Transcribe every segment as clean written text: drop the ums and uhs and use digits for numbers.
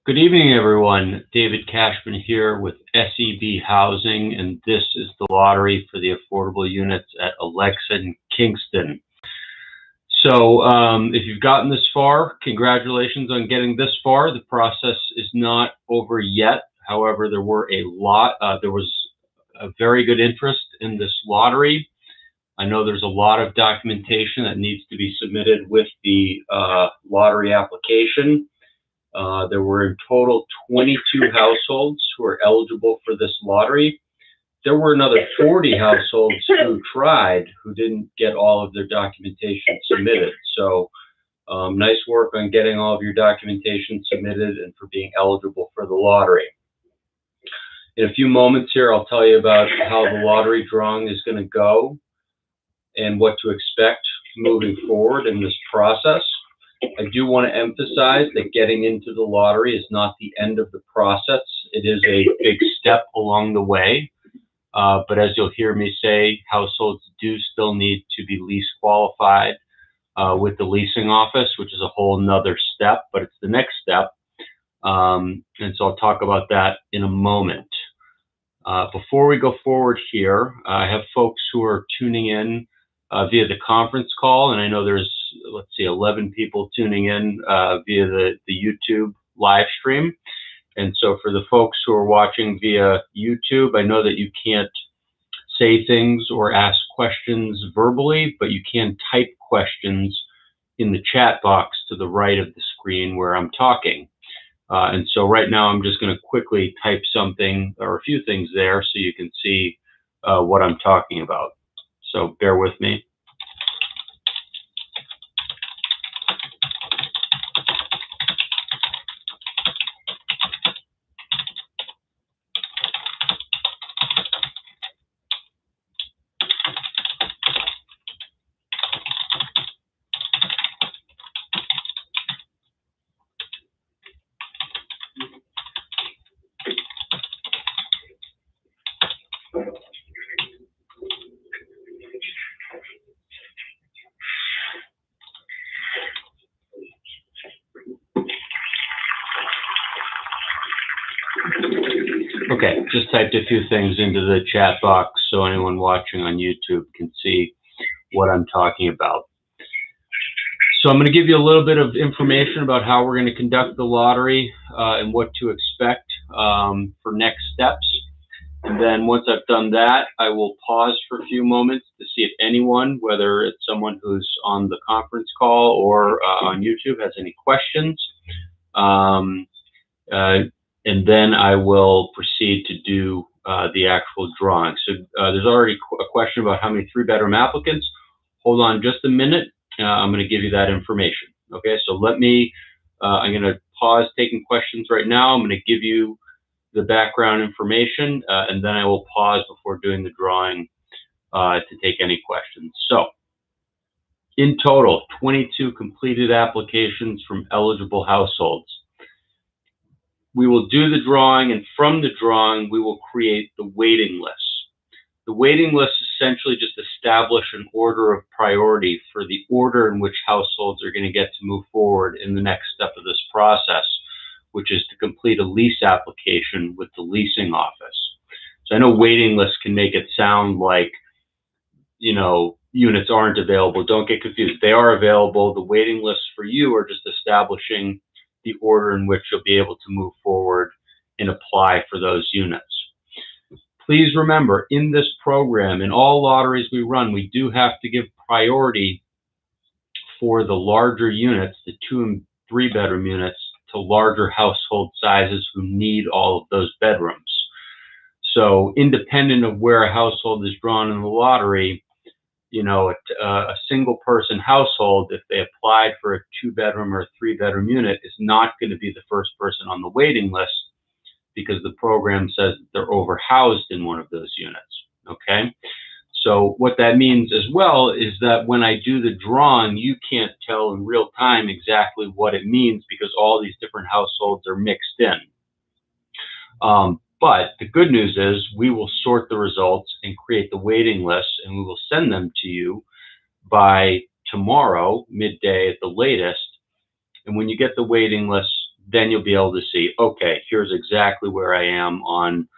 Good evening, everyone. David Cashman here with SEB Housing, and this is the lottery for the affordable units at Alexan, Kingston. So if you've gotten this far, congratulations on getting this far. The process is not over yet. However, there was a very good interest in this lottery. I know there's a lot of documentation that needs to be submitted with the lottery application. There were in total 22 households who are eligible for this lottery. There were another 40 households who tried who didn't get all of their documentation submitted. So nice work on getting all of your documentation submitted and for being eligible for the lottery. In a few moments here, I'll tell you about how the lottery drawing is going to go and what to expect moving forward in this process. I do want to emphasize that getting into the lottery is not the end of the process. It is a big step along the way. But as you'll hear me say, households do still need to be lease qualified with the leasing office, which is a whole nother step, but it's the next step. And so I'll talk about that in a moment. Before we go forward here, I have folks who are tuning in via the conference call, and I know there's, let's see, 11 people tuning in via the YouTube live stream. And so for the folks who are watching via YouTube, I know that you can't say things or ask questions verbally, but you can type questions in the chat box to the right of the screen where I'm talking. And so right now I'm just going to quickly type something or a few things there so you can see what I'm talking about. So bear with me. Okay, just typed a few things into the chat box so anyone watching on YouTube can see what I'm talking about. So I'm going to give you a little bit of information about how we're going to conduct the lottery and what to expect for next steps. And then once I've done that, I will pause for a few moments to see if anyone, whether it's someone who's on the conference call or on YouTube, has any questions. And then I will proceed to do the actual drawing. So there's already a question about how many 3-bedroom applicants. Hold on just a minute. I'm going to give you that information. Okay, so let me, I'm going to pause taking questions right now. I'm going to give you the background information, and then I will pause before doing the drawing to take any questions. So in total, 22 completed applications from eligible households. We will do the drawing, and from the drawing, we will create the waiting list. The waiting list essentially just establish an order of priority for the order in which households are going to get to move forward in the next step of this process, which is to complete a lease application with the leasing office. So I know waiting lists can make it sound like, you know, units aren't available. Don't get confused. They are available. The waiting lists for you are just establishing the order in which you'll be able to move forward and apply for those units. Please remember, in this program, in all lotteries we run, we do have to give priority for the larger units, the 2- and 3-bedroom units, to larger household sizes who need all of those bedrooms. So independent of where a household is drawn in the lottery, you know, a single person household, if they applied for a 2-bedroom or a 3-bedroom unit, is not going to be the first person on the waiting list because the program says that they're overhoused in one of those units. Okay. So what that means as well is that when I do the drawing, you can't tell in real time exactly what it means because all these different households are mixed in. But the good news is we will sort the results and create the waiting list, and we will send them to you by tomorrow, midday at the latest. And when you get the waiting list, then you'll be able to see, okay, here's exactly where I am on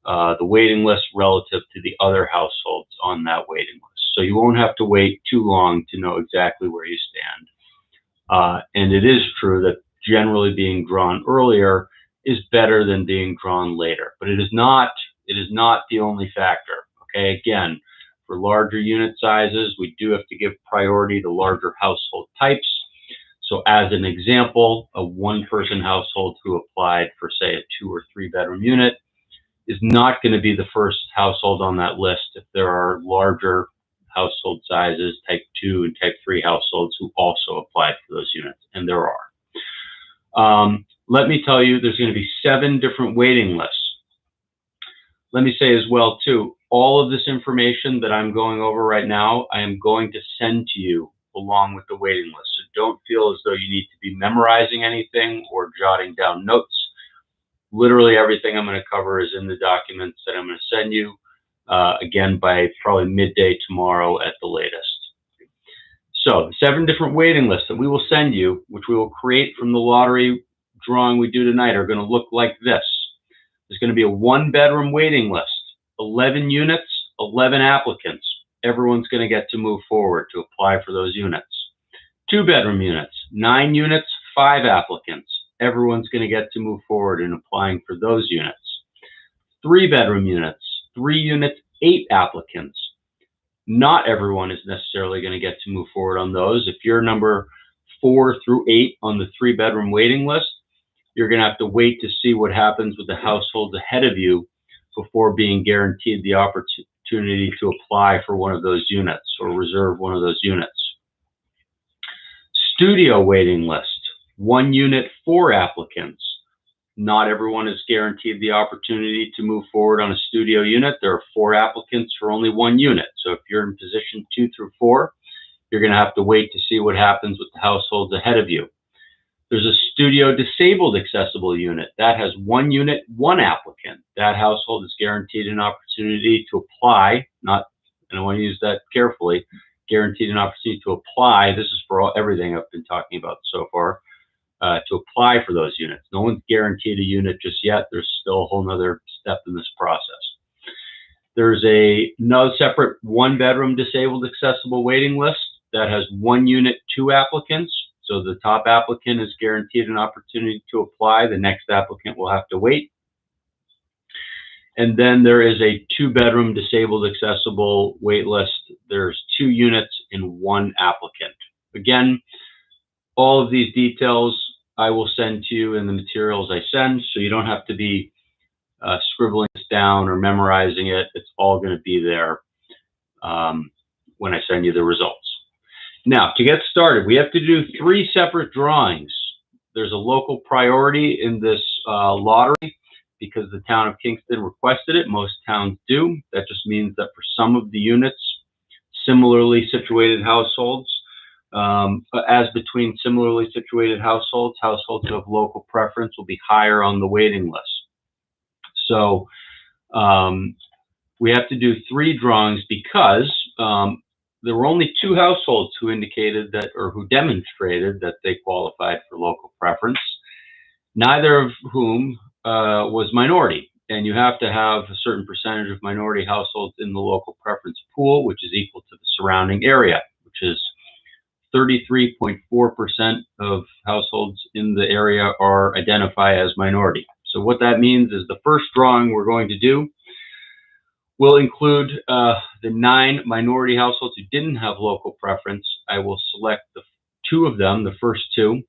the waiting list relative to the other households on that waiting list. So you won't have to wait too long to know exactly where you stand. And it is true that generally being drawn earlier is better than being drawn later, but it is not the only factor. Okay, again, for larger unit sizes, we do have to give priority to larger household types. So as an example, a one-person household who applied for, say, a 2 or 3 bedroom unit is not going to be the first household on that list if there are larger household sizes, type 2 and type 3 households who also applied for those units, and there are. Let me tell you, there's going to be 7 different waiting lists. Let me say as well, too, all of this information that I'm going over right now, I am going to send to you along with the waiting list. So don't feel as though you need to be memorizing anything or jotting down notes. Literally everything I'm going to cover is in the documents that I'm going to send you, again, by probably midday tomorrow at the latest. So 7 different waiting lists that we will send you, which we will create from the lottery drawing we do tonight, are going to look like this. There's going to be a 1-bedroom waiting list, 11 units, 11 applicants. Everyone's going to get to move forward to apply for those units. 2-bedroom units, 9 units, 5 applicants. Everyone's going to get to move forward in applying for those units. 3-bedroom units, 3 units, 8 applicants. Not everyone is necessarily going to get to move forward on those. If you're number 4 through 8 on the 3-bedroom waiting list, you're going to have to wait to see what happens with the households ahead of you before being guaranteed the opportunity to apply for one of those units or reserve one of those units. Studio waiting list, 1 unit, 4 applicants. Not everyone is guaranteed the opportunity to move forward on a studio unit. There are 4 applicants for only 1 unit. So if you're in position 2 through 4, you're going to have to wait to see what happens with the households ahead of you. There's a studio disabled accessible unit. That has 1 unit, 1 applicant. That household is guaranteed an opportunity to apply, and I want to use that carefully, guaranteed an opportunity to apply. This is for everything I've been talking about so far, to apply for those units. No one's guaranteed a unit just yet. There's still a whole nother step in this process. There's another separate 1-bedroom disabled accessible waiting list that has 1 unit, 2 applicants. So the top applicant is guaranteed an opportunity to apply. The next applicant will have to wait. And then there is a 2-bedroom disabled accessible wait list. There's 2 units and 1 applicant. Again, all of these details I will send to you in the materials I send, so you don't have to be scribbling this down or memorizing it. It's all going to be there when I send you the results. Now, to get started, we have to do 3 separate drawings. There's a local priority in this lottery because the town of Kingston requested it. Most towns do. That just means that for some of the units, similarly situated households, as between similarly situated households, households who have local preference will be higher on the waiting list. So we have to do 3 drawings because there were only 2 households who indicated that, or who demonstrated that they qualified for local preference, neither of whom was minority. And you have to have a certain percentage of minority households in the local preference pool, which is equal to the surrounding area, which is 33.4% of households in the area are identified as minority. So what that means is the first drawing we're going to do will include the 9 minority households who didn't have local preference. I will select the 2 of them, the first 2.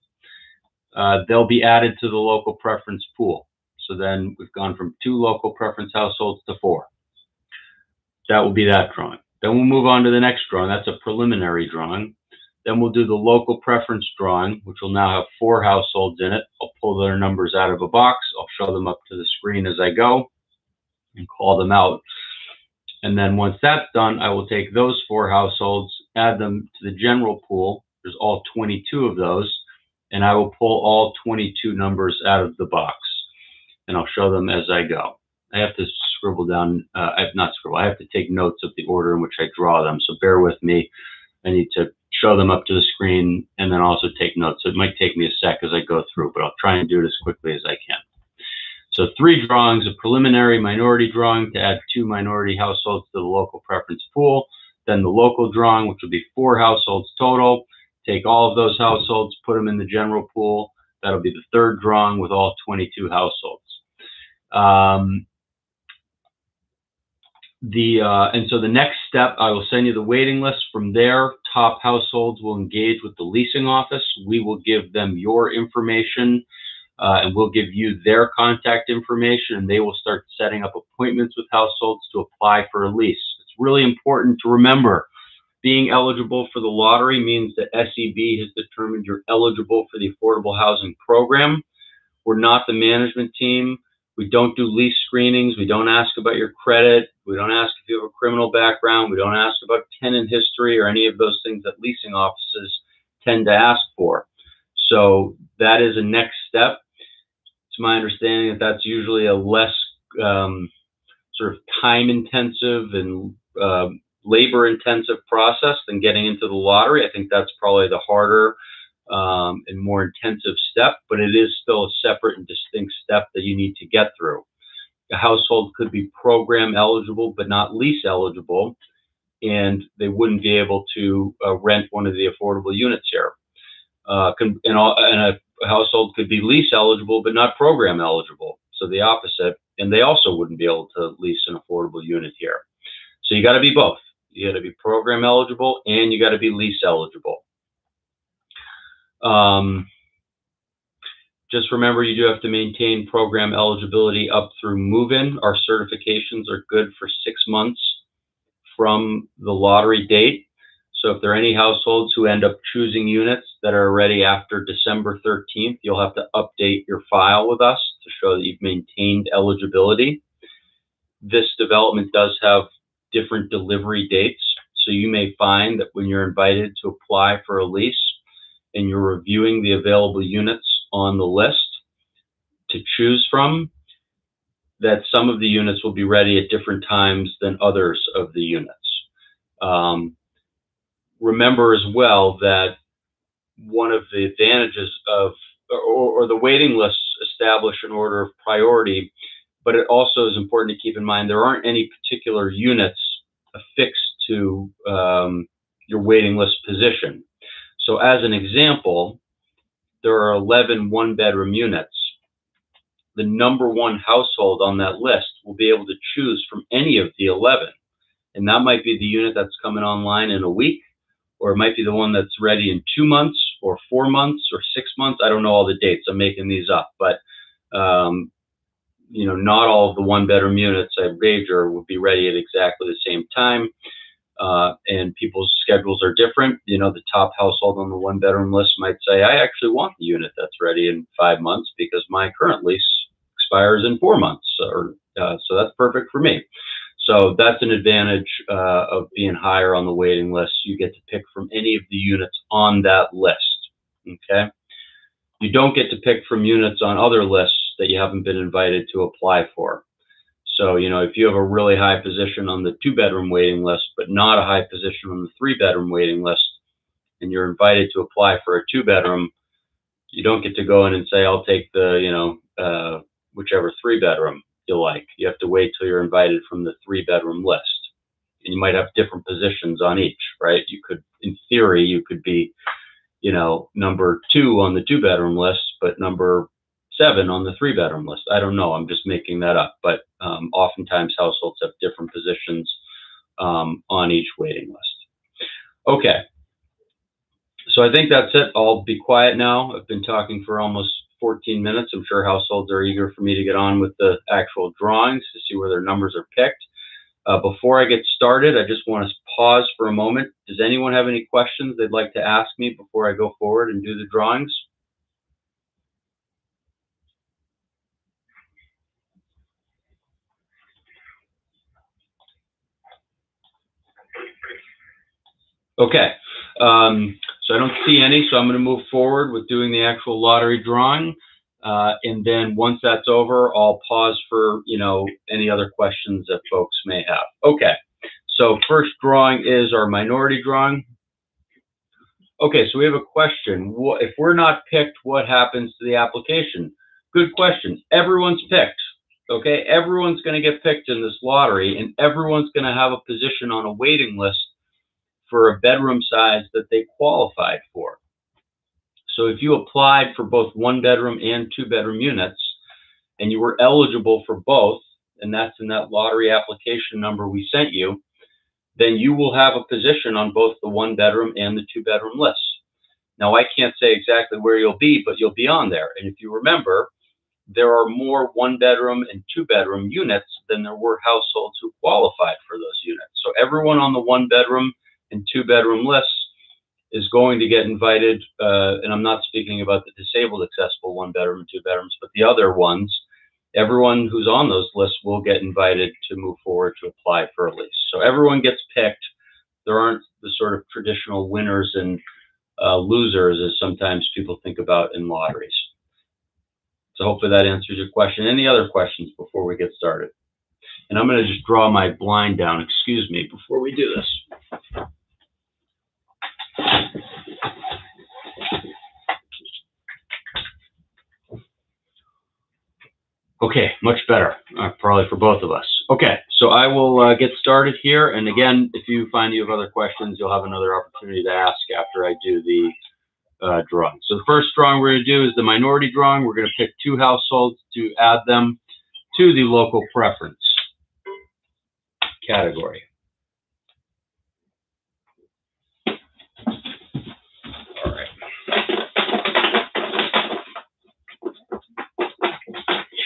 They'll be added to the local preference pool. So then we've gone from 2 local preference households to 4. That will be that drawing. Then we'll move on to the next drawing. That's a preliminary drawing. Then we'll do the local preference drawing, which will now have 4 households in it. I'll pull their numbers out of a box. I'll show them up to the screen as I go and call them out. And then once that's done, I will take those 4 households, add them to the general pool. There's all 22 of those, and I will pull all 22 numbers out of the box, and I'll show them as I go. I have to scribble down, I have to take notes of the order in which I draw them, so bear with me. I need to show them up to the screen, and then also take notes. So it might take me a sec as I go through, but I'll try and do it as quickly as I can. So 3 drawings: a preliminary minority drawing to add 2 minority households to the local preference pool, then the local drawing, which will be 4 households total. Take all of those households, put them in the general pool. That'll be the 3rd drawing with all 22 households. And so the next step, I will send you the waiting list. From there, top households will engage with the leasing office. We will give them your information, and we'll give you their contact information, and they will start setting up appointments with households to apply for a lease. It's really important to remember, being eligible for the lottery means that SEB has determined you're eligible for the affordable housing program. We're not the management team. We don't do lease screenings. We don't ask about your credit. We don't ask if you have a criminal background. We don't ask about tenant history or any of those things that leasing offices tend to ask for. So that is a next step. It's my understanding that that's usually a less sort of time-intensive and labor-intensive process than getting into the lottery. I think that's probably the harder and more intensive step, but it is still a separate and distinct step that you need to get through. A household could be program eligible but not lease eligible, and they wouldn't be able to rent one of the affordable units here. And a household could be lease eligible but not program eligible, so the opposite, and they also wouldn't be able to lease an affordable unit here. So you got to be both. You got to be program eligible and you got to be lease eligible. Just remember, you do have to maintain program eligibility up through move-in. Our certifications are good for 6 months from the lottery date. So if there are any households who end up choosing units that are ready after December 13th, you'll have to update your file with us to show that you've maintained eligibility. This development does have different delivery dates. So you may find that when you're invited to apply for a lease and you're reviewing the available units on the list to choose from, that some of the units will be ready at different times than others of the units. Remember as well that one of the advantages of, or the waiting lists establish an order of priority, but it also is important to keep in mind there aren't any particular units affixed to your waiting list position. So as an example, there are 11 one-bedroom units. The number 1 household on that list will be able to choose from any of the 11. And that might be the unit that's coming online in a week, or it might be the one that's ready in 2 months or 4 months or 6 months. I don't know all the dates. I'm making these up. But, you know, not all of the one-bedroom units, I wager, will be ready at exactly the same time. And people's schedules are different. You know, the top household on the one-bedroom list might say, I actually want the unit that's ready in 5 months because my current lease expires in 4 months. So that's perfect for me. So that's an advantage of being higher on the waiting list. You get to pick from any of the units on that list, okay? You don't get to pick from units on other lists that you haven't been invited to apply for. So, you know, if you have a really high position on the 2-bedroom waiting list, but not a high position on the 3-bedroom waiting list, and you're invited to apply for a 2-bedroom, you don't get to go in and say, I'll take the, you know, whichever 3-bedroom you like. You have to wait till you're invited from the 3-bedroom list. And you might have different positions on each, right? You could, in theory, you could be, you know, number 2 on the 2-bedroom list, but number 7 on the 3-bedroom list. I don't know. I'm just making that up. But oftentimes households have different positions on each waiting list. Okay. So I think that's it. I'll be quiet now. I've been talking for almost 14 minutes. I'm sure households are eager for me to get on with the actual drawings to see where their numbers are picked. Before I get started, I just want to pause for a moment. Does anyone have any questions they'd like to ask me before I go forward and do the drawings? Okay, so I don't see any, so I'm going to move forward with doing the actual lottery drawing. And then once that's over, I'll pause for, you know, any other questions that folks may have. Okay, so first drawing is our minority drawing. Okay, so we have a question. If we're not picked, what happens to the application? Good question. Everyone's picked. Okay, everyone's going to get picked in this lottery, and everyone's going to have a position on a waiting list for a bedroom size that they qualified for. So if you applied for both 1-bedroom and 2-bedroom units, and you were eligible for both, and that's in that lottery application number we sent you, then you will have a position on both the 1-bedroom and the 2-bedroom lists. Now, I can't say exactly where you'll be, but you'll be on there. And if you remember, there are more 1-bedroom and 2-bedroom units than there were households who qualified for those units. So everyone on the 1-bedroom and 2-bedroom lists is going to get invited, and I'm not speaking about the disabled accessible 1-bedroom and 2-bedrooms, but the other ones. Everyone who's on those lists will get invited to move forward to apply for a lease. So everyone gets picked. There aren't the sort of traditional winners and losers as sometimes people think about in lotteries. So hopefully that answers your question. Any other questions before we get started? And I'm going to just draw my blind down, excuse me, before we do this. Okay, much better, probably for both of us. Okay, so I will get started here. And again, if you find you have other questions, you'll have another opportunity to ask after I do the drawing. So the first drawing we're going to do is the minority drawing. We're going to pick 2 households to add them to the local preference category. All right.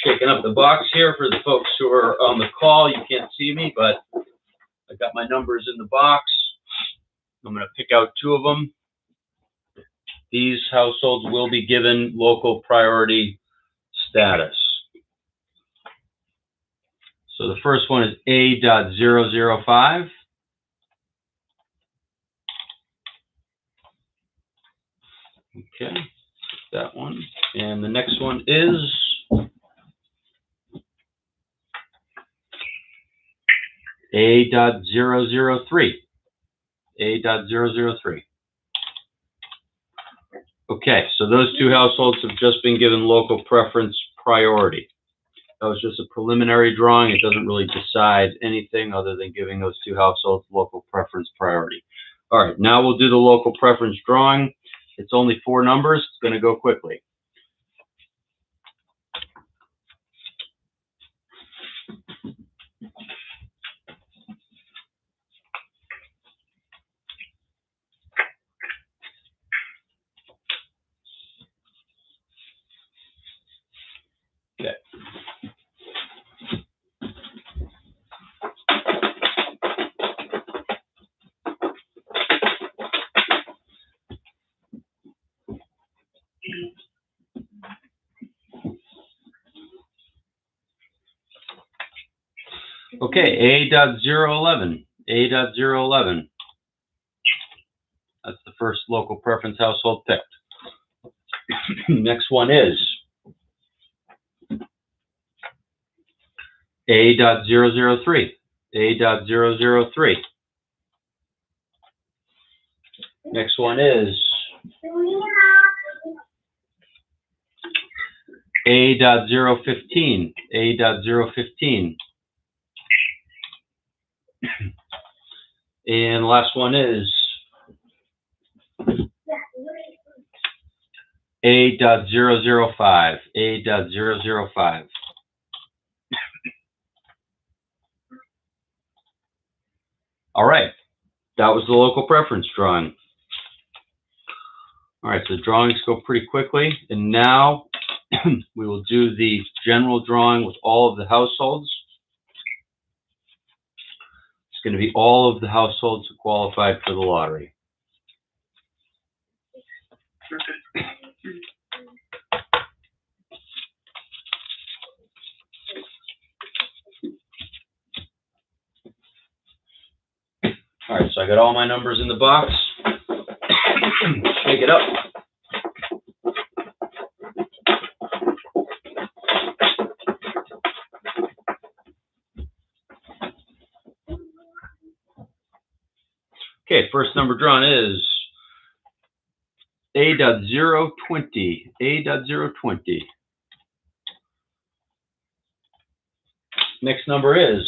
Shaking up the box here for the folks who are on the call. You can't see me, but I got my numbers in the box. I'm going to pick out 2 of them. These households will be given local priority status. So the first one is A.005. Okay, that one. And the next one is A.003. A.003. Okay, so those 2 households have just been given local preference priority. That was just a preliminary drawing. It doesn't really decide anything other than giving those 2 households local preference priority. All right, now we'll do the local preference drawing. It's only 4 numbers. It's going to go quickly. Okay. Okay, A.011. A.011. That's the first local preference household picked. Next one is A.003. A.003. Next one is A.015. A.015. And the last one is A.005. A.005. All right, that was the local preference drawing. All right, so the drawings go pretty quickly, and now we will do the general drawing with all of the households. It's going to be all of the households who qualified for the lottery. All right, so I got all my numbers in the box. Shake it up. Okay, first number drawn is A.020. A.020. Next number is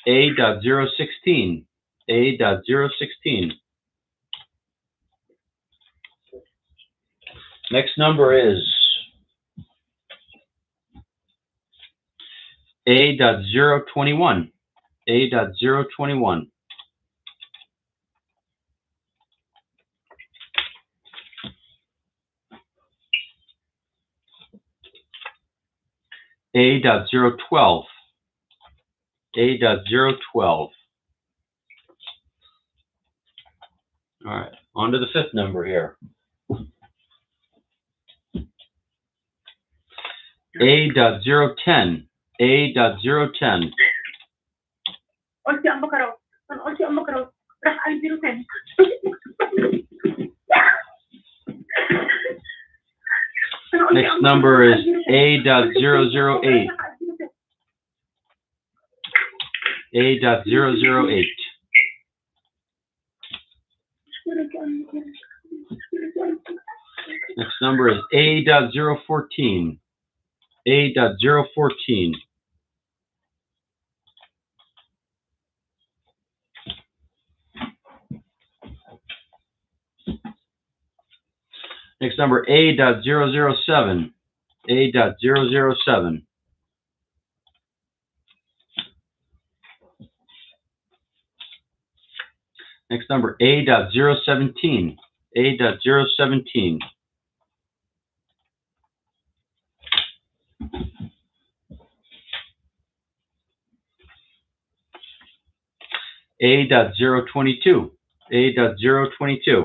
A.016. A.016. Next number is A.021. A.021. A.012. A.012. All right, on to the fifth number here. A.010. A.010. Next number is A.008. A.008. Next number is A.014. A.014. Next number A.007. A.007. Next number A.017. A.017. A.022. A.022.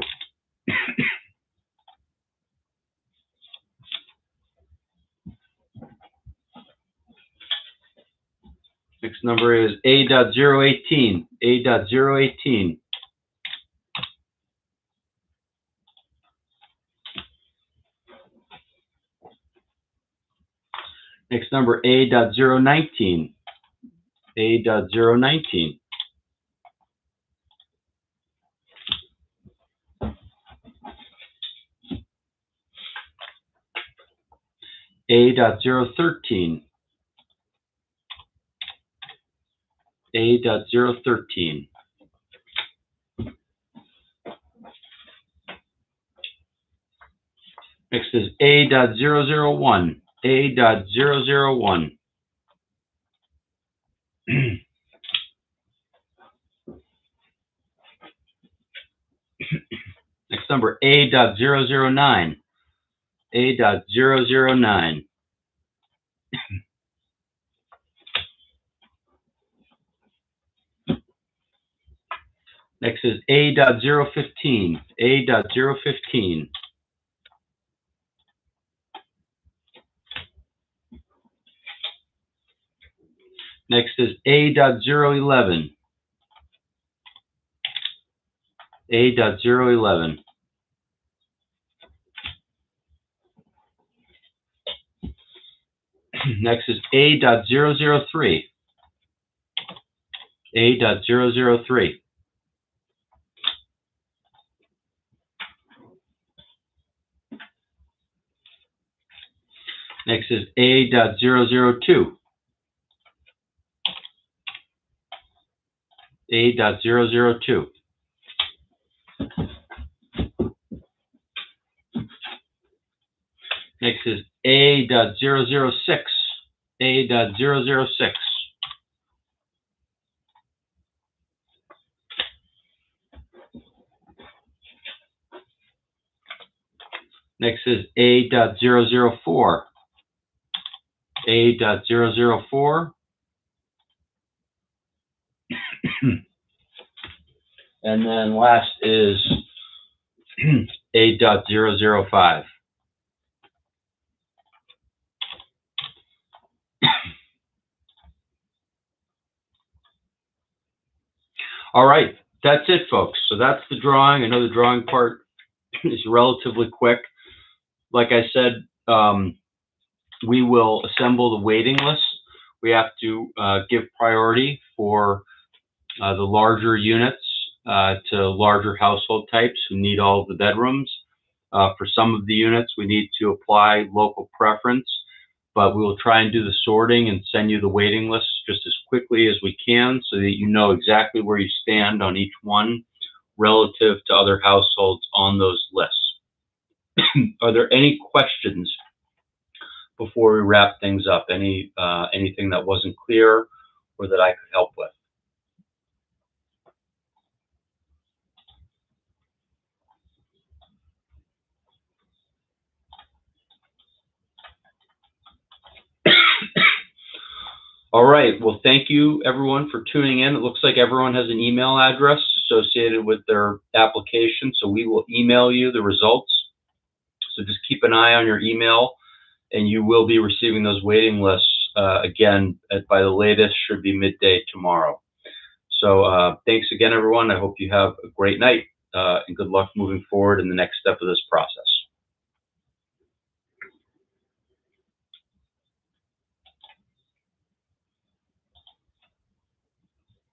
Next number is A.018. A.018. Next number A.019. A.019. A.013. A.013. Next is A.001. A.001. Next number A.009. A.009. Next is A.015. A.015. Next is A.011. A.011. Next is A.003. A.003. Next is A.002. A.002. Next is A.006. A.006. Next is A.004. A.004. And then last is A.005. All right, that's it, folks. So that's the drawing. I know the drawing part is relatively quick. Like I said, we will assemble the waiting list. We have to give priority for the larger units to larger household types who need all of the bedrooms. For some of the units, we need to apply local preference, but we will try and do the sorting and send you the waiting list just as quickly as we can so that you know exactly where you stand on each one relative to other households on those lists. Are there any questions before we wrap things up? Anything that wasn't clear or that I could help with? All right. Well, thank you everyone for tuning in. It looks like everyone has an email address associated with their application, so we will email you the results. So just keep an eye on your email, and you will be receiving those waiting lists again by the latest should be midday tomorrow. So thanks again, everyone. I hope you have a great night and good luck moving forward in the next step of this process.